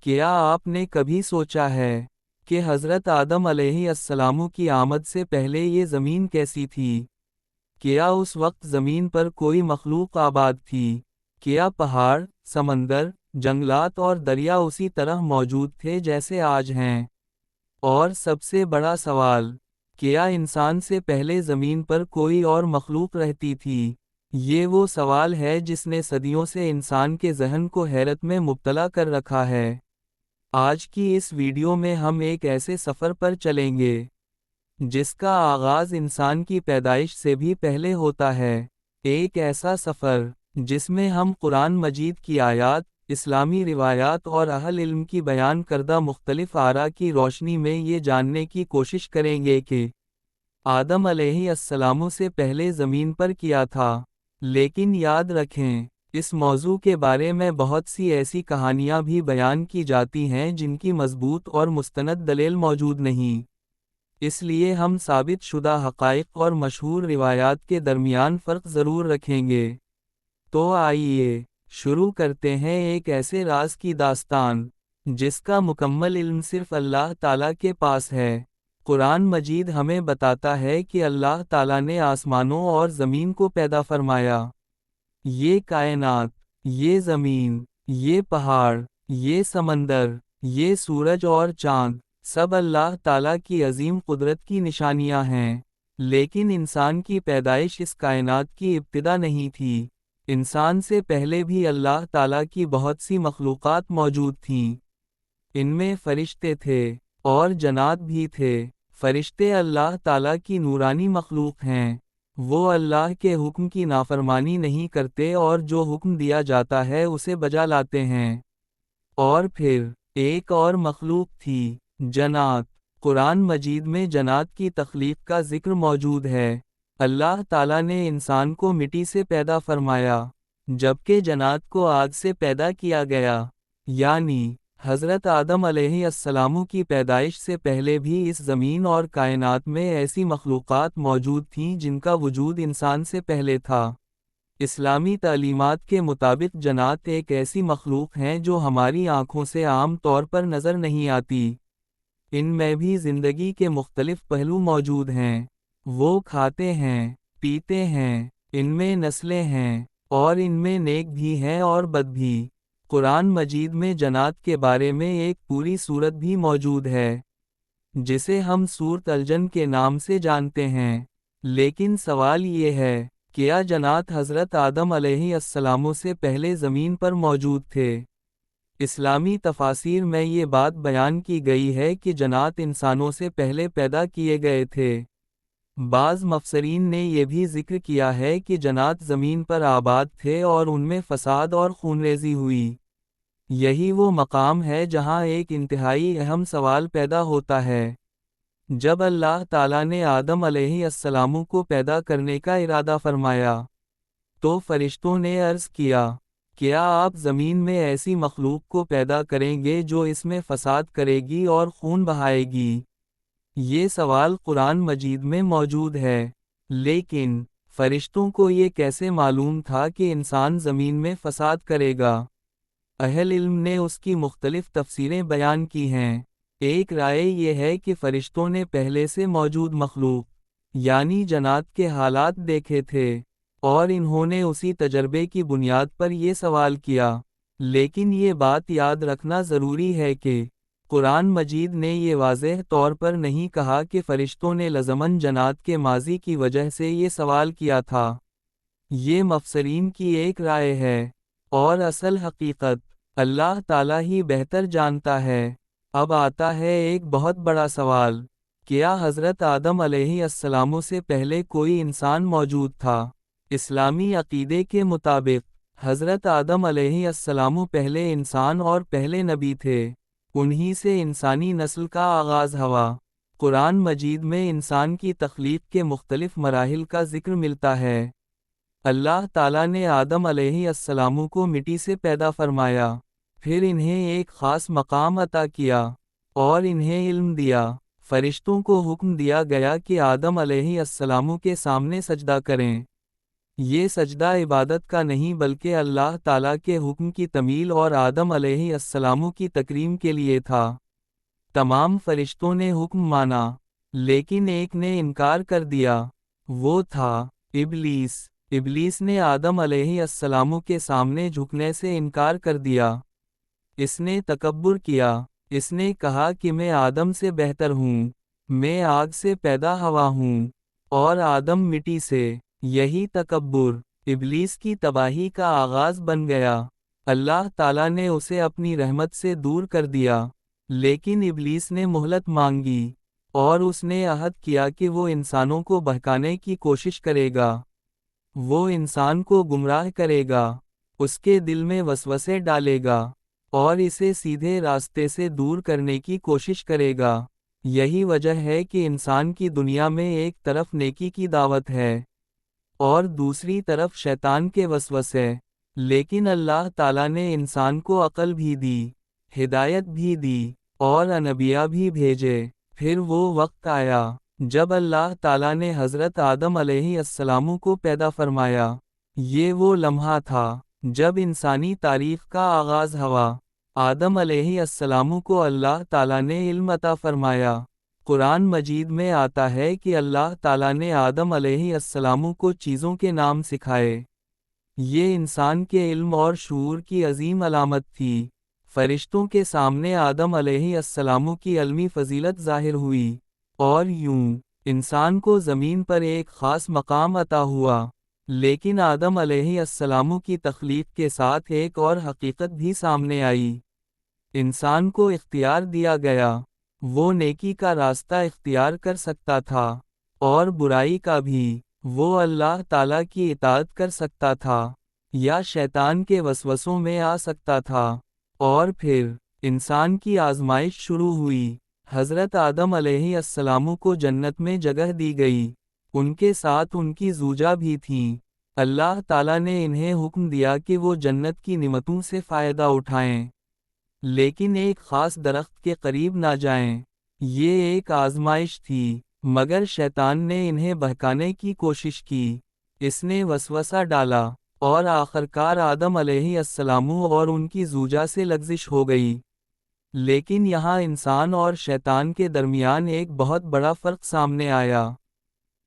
کیا آپ نے کبھی سوچا ہے کہ حضرت آدم علیہ السلام کی آمد سے پہلے یہ زمین کیسی تھی؟ کیا اس وقت زمین پر کوئی مخلوق آباد تھی؟ کیا پہاڑ، سمندر، جنگلات اور دریا اسی طرح موجود تھے جیسے آج ہیں؟ اور سب سے بڑا سوال، کیا انسان سے پہلے زمین پر کوئی اور مخلوق رہتی تھی؟ یہ وہ سوال ہے جس نے صدیوں سے انسان کے ذہن کو حیرت میں مبتلا کر رکھا ہے۔ آج کی اس ویڈیو میں ہم ایک ایسے سفر پر چلیں گے جس کا آغاز انسان کی پیدائش سے بھی پہلے ہوتا ہے۔ ایک ایسا سفر جس میں ہم قرآن مجید کی آیات، اسلامی روایات اور اہل علم کی بیان کردہ مختلف آراء کی روشنی میں یہ جاننے کی کوشش کریں گے کہ آدم علیہ السلام سے پہلے زمین پر کیا تھا۔ لیکن یاد رکھیں، اس موضوع کے بارے میں بہت سی ایسی کہانیاں بھی بیان کی جاتی ہیں جن کی مضبوط اور مستند دلیل موجود نہیں۔ اس لیے ہم ثابت شدہ حقائق اور مشہور روایات کے درمیان فرق ضرور رکھیں گے۔ تو آئیے شروع کرتے ہیں ایک ایسے راز کی داستان جس کا مکمل علم صرف اللہ تعالیٰ کے پاس ہے۔ قرآن مجید ہمیں بتاتا ہے کہ اللہ تعالیٰ نے آسمانوں اور زمین کو پیدا فرمایا۔ یہ کائنات، یہ زمین، یہ پہاڑ، یہ سمندر، یہ سورج اور چاند، سب اللہ تعالیٰ کی عظیم قدرت کی نشانیاں ہیں۔ لیکن انسان کی پیدائش اس کائنات کی ابتدا نہیں تھی۔ انسان سے پہلے بھی اللہ تعالیٰ کی بہت سی مخلوقات موجود تھیں۔ ان میں فرشتے تھے اور جنات بھی تھے۔ فرشتے اللہ تعالیٰ کی نورانی مخلوق ہیں۔ وہ اللہ کے حکم کی نافرمانی نہیں کرتے اور جو حکم دیا جاتا ہے اسے بجا لاتے ہیں۔ اور پھر ایک اور مخلوق تھی، جنات۔ قرآن مجید میں جنات کی تخلیق کا ذکر موجود ہے۔ اللہ تعالیٰ نے انسان کو مٹی سے پیدا فرمایا، جبکہ جنات کو آگ سے پیدا کیا گیا۔ یعنی حضرت آدم علیہ السلام کی پیدائش سے پہلے بھی اس زمین اور کائنات میں ایسی مخلوقات موجود تھیں جن کا وجود انسان سے پہلے تھا۔ اسلامی تعلیمات کے مطابق جنات ایک ایسی مخلوق ہیں جو ہماری آنکھوں سے عام طور پر نظر نہیں آتی۔ ان میں بھی زندگی کے مختلف پہلو موجود ہیں۔ وہ کھاتے ہیں، پیتے ہیں، ان میں نسلیں ہیں، اور ان میں نیک بھی ہیں اور بد بھی۔ قرآن مجید میں جنات کے بارے میں ایک پوری سورت بھی موجود ہے جسے ہم سورۃ الجن کے نام سے جانتے ہیں۔ لیکن سوال یہ ہے، کیا جنات حضرت آدم علیہ السلام سے پہلے زمین پر موجود تھے؟ اسلامی تفاسیر میں یہ بات بیان کی گئی ہے کہ جنات انسانوں سے پہلے پیدا کیے گئے تھے۔ بعض مفسرین نے یہ بھی ذکر کیا ہے کہ جنات زمین پر آباد تھے اور ان میں فساد اور خونریزی ہوئی۔ یہی وہ مقام ہے جہاں ایک انتہائی اہم سوال پیدا ہوتا ہے۔ جب اللہ تعالیٰ نے آدم علیہ السلام کو پیدا کرنے کا ارادہ فرمایا تو فرشتوں نے عرض کیا، کیا آپ زمین میں ایسی مخلوق کو پیدا کریں گے جو اس میں فساد کرے گی اور خون بہائے گی؟ یہ سوال قرآن مجید میں موجود ہے۔ لیکن فرشتوں کو یہ کیسے معلوم تھا کہ انسان زمین میں فساد کرے گا؟ اہل علم نے اس کی مختلف تفسیریں بیان کی ہیں۔ ایک رائے یہ ہے کہ فرشتوں نے پہلے سے موجود مخلوق یعنی جنات کے حالات دیکھے تھے اور انہوں نے اسی تجربے کی بنیاد پر یہ سوال کیا۔ لیکن یہ بات یاد رکھنا ضروری ہے کہ قرآن مجید نے یہ واضح طور پر نہیں کہا کہ فرشتوں نے لازماً جنات کے ماضی کی وجہ سے یہ سوال کیا تھا۔ یہ مفسرین کی ایک رائے ہے، اور اصل حقیقت اللہ تعالیٰ ہی بہتر جانتا ہے۔ اب آتا ہے ایک بہت بڑا سوال، کیا حضرت آدم علیہ السلام سے پہلے کوئی انسان موجود تھا؟ اسلامی عقیدے کے مطابق حضرت آدم علیہ السلام پہلے انسان اور پہلے نبی تھے۔ انہی سے انسانی نسل کا آغاز ہوا۔ قرآن مجید میں انسان کی تخلیق کے مختلف مراحل کا ذکر ملتا ہے۔ اللہ تعالیٰ نے آدم علیہ السلام کو مٹی سے پیدا فرمایا، پھر انہیں ایک خاص مقام عطا کیا اور انہیں علم دیا۔ فرشتوں کو حکم دیا گیا کہ آدم علیہ السلام کے سامنے سجدہ کریں۔ یہ سجدہ عبادت کا نہیں بلکہ اللہ تعالیٰ کے حکم کی تمیل اور آدم علیہ السلام کی تکریم کے لیے تھا۔ تمام فرشتوں نے حکم مانا، لیکن ایک نے انکار کر دیا، وہ تھا ابلیس۔ ابلیس نے آدم علیہ السلام کے سامنے جھکنے سے انکار کر دیا۔ اس نے تکبر کیا، اس نے کہا کہ میں آدم سے بہتر ہوں، میں آگ سے پیدا ہوا ہوں، اور آدم مٹی سے۔ یہی تکبر ابلیس کی تباہی کا آغاز بن گیا۔ اللہ تعالیٰ نے اسے اپنی رحمت سے دور کر دیا، لیکن ابلیس نے مہلت مانگی، اور اس نے عہد کیا کہ وہ انسانوں کو بہکانے کی کوشش کرے گا۔ وہ انسان کو گمراہ کرے گا، اس کے دل میں وسوسے ڈالے گا، اور اسے سیدھے راستے سے دور کرنے کی کوشش کرے گا۔ یہی وجہ ہے کہ انسان کی دنیا میں ایک طرف نیکی کی دعوت ہے، اور دوسری طرف شیطان کے وسوسے۔ لیکن اللہ تعالیٰ نے انسان کو عقل بھی دی، ہدایت بھی دی، اور انبیاء بھی بھیجے۔ پھر وہ وقت آیا جب اللہ تعالیٰ نے حضرت آدم علیہ السلام کو پیدا فرمایا۔ یہ وہ لمحہ تھا جب انسانی تاریخ کا آغاز ہوا۔ آدم علیہ السلام کو اللہ تعالیٰ نے علم عطا فرمایا۔ قرآن مجید میں آتا ہے کہ اللہ تعالیٰ نے آدم علیہ السلام کو چیزوں کے نام سکھائے۔ یہ انسان کے علم اور شعور کی عظیم علامت تھی۔ فرشتوں کے سامنے آدم علیہ السلام کی علمی فضیلت ظاہر ہوئی، اور یوں انسان کو زمین پر ایک خاص مقام عطا ہوا۔ لیکن آدم علیہ السلام کی تخلیق کے ساتھ ایک اور حقیقت بھی سامنے آئی۔ انسان کو اختیار دیا گیا، وہ نیکی کا راستہ اختیار کر سکتا تھا، اور برائی کا بھی۔ وہ اللہ تعالیٰ کی اطاعت کر سکتا تھا، یا شیطان کے وسوسوں میں آ سکتا تھا۔ اور پھر انسان کی آزمائش شروع ہوئی۔ حضرت آدم علیہ السلام کو جنت میں جگہ دی گئی، ان کے ساتھ ان کی زوجہ بھی تھیں۔ اللہ تعالیٰ نے انہیں حکم دیا کہ وہ جنت کی نعمتوں سے فائدہ اٹھائیں، لیکن ایک خاص درخت کے قریب نہ جائیں۔ یہ ایک آزمائش تھی، مگر شیطان نے انہیں بہکانے کی کوشش کی۔ اس نے وسوسہ ڈالا، اور آخرکار آدم علیہ السلام اور ان کی زوجہ سے لغزش ہو گئی۔ لیکن یہاں انسان اور شیطان کے درمیان ایک بہت بڑا فرق سامنے آیا۔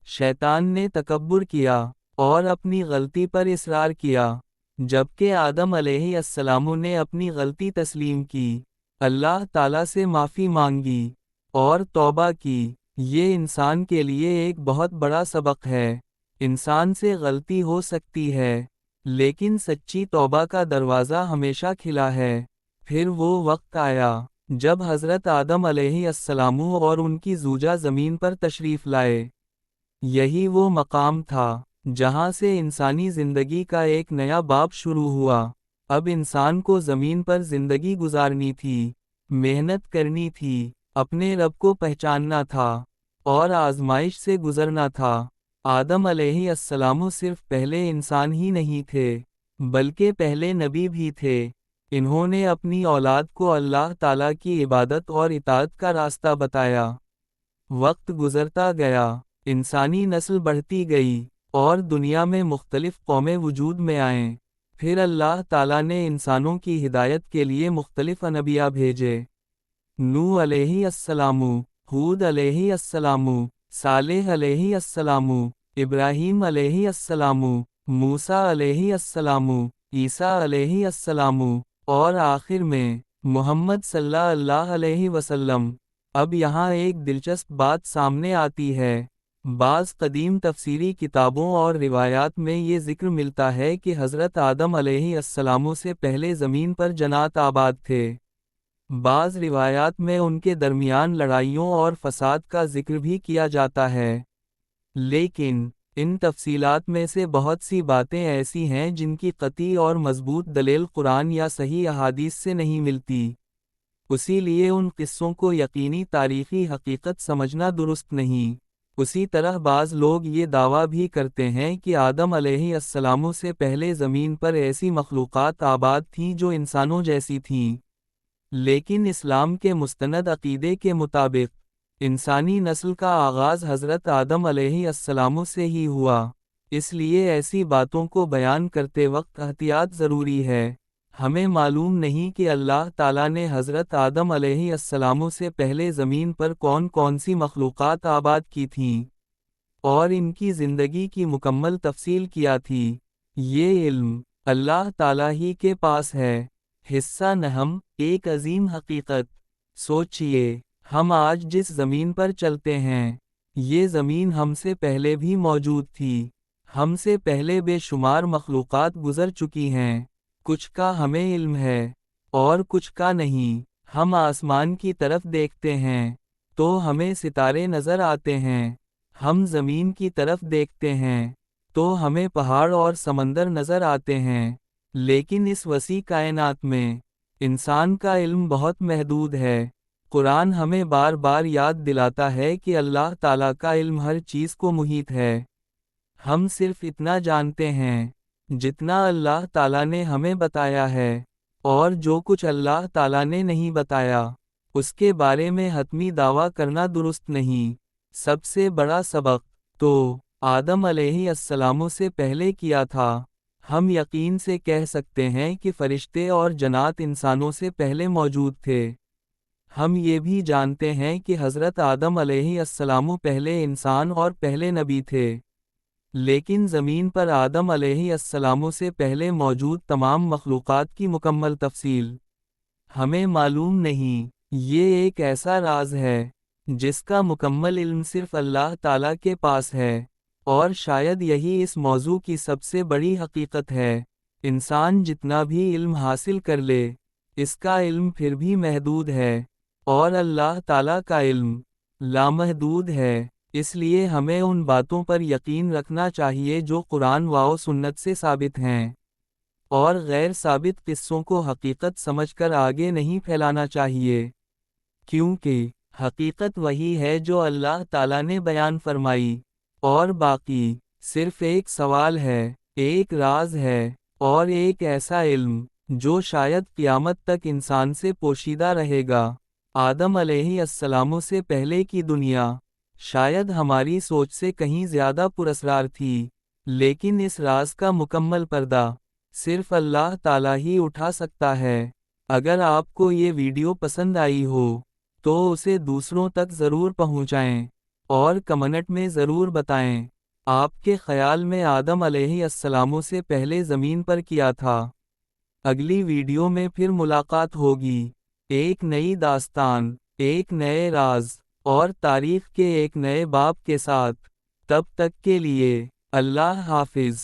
شیطان نے تکبر کیا، اور اپنی غلطی پر اصرار کیا، جبکہ آدم علیہ السلام نے اپنی غلطی تسلیم کی، اللہ تعالیٰ سے معافی مانگی، اور توبہ کی۔ یہ انسان کے لیے ایک بہت بڑا سبق ہے۔ انسان سے غلطی ہو سکتی ہے، لیکن سچی توبہ کا دروازہ ہمیشہ کھلا ہے۔ پھر وہ وقت آیا جب حضرت آدم علیہ السلام اور ان کی زوجہ زمین پر تشریف لائے۔ یہی وہ مقام تھا جہاں سے انسانی زندگی کا ایک نیا باب شروع ہوا۔ اب انسان کو زمین پر زندگی گزارنی تھی، محنت کرنی تھی، اپنے رب کو پہچاننا تھا، اور آزمائش سے گزرنا تھا۔ آدم علیہ السلام صرف پہلے انسان ہی نہیں تھے، بلکہ پہلے نبی بھی تھے۔ انہوں نے اپنی اولاد کو اللہ تعالیٰ کی عبادت اور اطاعت کا راستہ بتایا۔ وقت گزرتا گیا، انسانی نسل بڑھتی گئی، اور دنیا میں مختلف قومیں وجود میں آئیں۔ پھر اللہ تعالیٰ نے انسانوں کی ہدایت کے لیے مختلف انبیاء بھیجے۔ نوح علیہ السلام، ہود علیہ السلام، صالح علیہ السلام، ابراہیم علیہ السلام، موسیٰ علیہ السلام، عیسیٰ علیہ السلام، اور آخر میں محمد صلی اللہ علیہ وسلم۔ اب یہاں ایک دلچسپ بات سامنے آتی ہے۔ بعض قدیم تفسیری کتابوں اور روایات میں یہ ذکر ملتا ہے کہ حضرت آدم علیہ السلام سے پہلے زمین پر جنات آباد تھے۔ بعض روایات میں ان کے درمیان لڑائیوں اور فساد کا ذکر بھی کیا جاتا ہے، لیکن ان تفصیلات میں سے بہت سی باتیں ایسی ہیں جن کی قطعی اور مضبوط دلیل قرآن یا صحیح احادیث سے نہیں ملتی۔ اسی لیے ان قصوں کو یقینی تاریخی حقیقت سمجھنا درست نہیں۔ اسی طرح بعض لوگ یہ دعویٰ بھی کرتے ہیں کہ آدم علیہ السلام سے پہلے زمین پر ایسی مخلوقات آباد تھیں جو انسانوں جیسی تھیں، لیکن اسلام کے مستند عقیدے کے مطابق انسانی نسل کا آغاز حضرت آدم علیہ السلام سے ہی ہوا۔ اس لیے ایسی باتوں کو بیان کرتے وقت احتیاط ضروری ہے۔ ہمیں معلوم نہیں کہ اللہ تعالیٰ نے حضرت آدم علیہ السلام سے پہلے زمین پر کون کون سی مخلوقات آباد کی تھیں، اور ان کی زندگی کی مکمل تفصیل کیا تھی۔ یہ علم اللہ تعالیٰ ہی کے پاس ہے۔ حصہ نہم، ایک عظیم حقیقت۔ سوچئے، ہم آج جس زمین پر چلتے ہیں، یہ زمین ہم سے پہلے بھی موجود تھی۔ ہم سے پہلے بے شمار مخلوقات گزر چکی ہیں، کچھ کا ہمیں علم ہے اور کچھ کا نہیں۔ ہم آسمان کی طرف دیکھتے ہیں تو ہمیں ستارے نظر آتے ہیں، ہم زمین کی طرف دیکھتے ہیں تو ہمیں پہاڑ اور سمندر نظر آتے ہیں، لیکن اس وسیع کائنات میں انسان کا علم بہت محدود ہے۔ قرآن ہمیں بار بار یاد دلاتا ہے کہ اللہ تعالیٰ کا علم ہر چیز کو محیط ہے۔ ہم صرف اتنا جانتے ہیں جتنا اللہ تعالیٰ نے ہمیں بتایا ہے، اور جو کچھ اللہ تعالیٰ نے نہیں بتایا، اس کے بارے میں حتمی دعویٰ کرنا درست نہیں۔ سب سے بڑا سبق تو آدم علیہ السلام سے پہلے کیا تھا۔ ہم یقین سے کہہ سکتے ہیں کہ فرشتے اور جنات انسانوں سے پہلے موجود تھے۔ ہم یہ بھی جانتے ہیں کہ حضرت آدم علیہ السلام پہلے انسان اور پہلے نبی تھے، لیکن زمین پر آدم علیہ السلام سے پہلے موجود تمام مخلوقات کی مکمل تفصیل ہمیں معلوم نہیں۔ یہ ایک ایسا راز ہے جس کا مکمل علم صرف اللہ تعالیٰ کے پاس ہے، اور شاید یہی اس موضوع کی سب سے بڑی حقیقت ہے۔ انسان جتنا بھی علم حاصل کر لے، اس کا علم پھر بھی محدود ہے، اور اللہ تعالیٰ کا علم لامحدود ہے۔ اس لیے ہمیں ان باتوں پر یقین رکھنا چاہیے جو قرآن و سنت سے ثابت ہیں، اور غیر ثابت قصوں کو حقیقت سمجھ کر آگے نہیں پھیلانا چاہیے، کیونکہ حقیقت وہی ہے جو اللہ تعالیٰ نے بیان فرمائی، اور باقی صرف ایک سوال ہے، ایک راز ہے، اور ایک ایسا علم جو شاید قیامت تک انسان سے پوشیدہ رہے گا۔ آدم علیہ السلام سے پہلے کی دنیا شاید ہماری سوچ سے کہیں زیادہ پراسرار تھی، لیکن اس راز کا مکمل پردہ صرف اللہ تعالیٰ ہی اٹھا سکتا ہے۔ اگر آپ کو یہ ویڈیو پسند آئی ہو تو اسے دوسروں تک ضرور پہنچائیں، اور کمنٹ میں ضرور بتائیں آپ کے خیال میں آدم علیہ السلام سے پہلے زمین پر کیا تھا۔ اگلی ویڈیو میں پھر ملاقات ہوگی، ایک نئی داستان، ایک نئے راز اور تاریخ کے ایک نئے باب کے ساتھ۔ تب تک کے لیے اللہ حافظ۔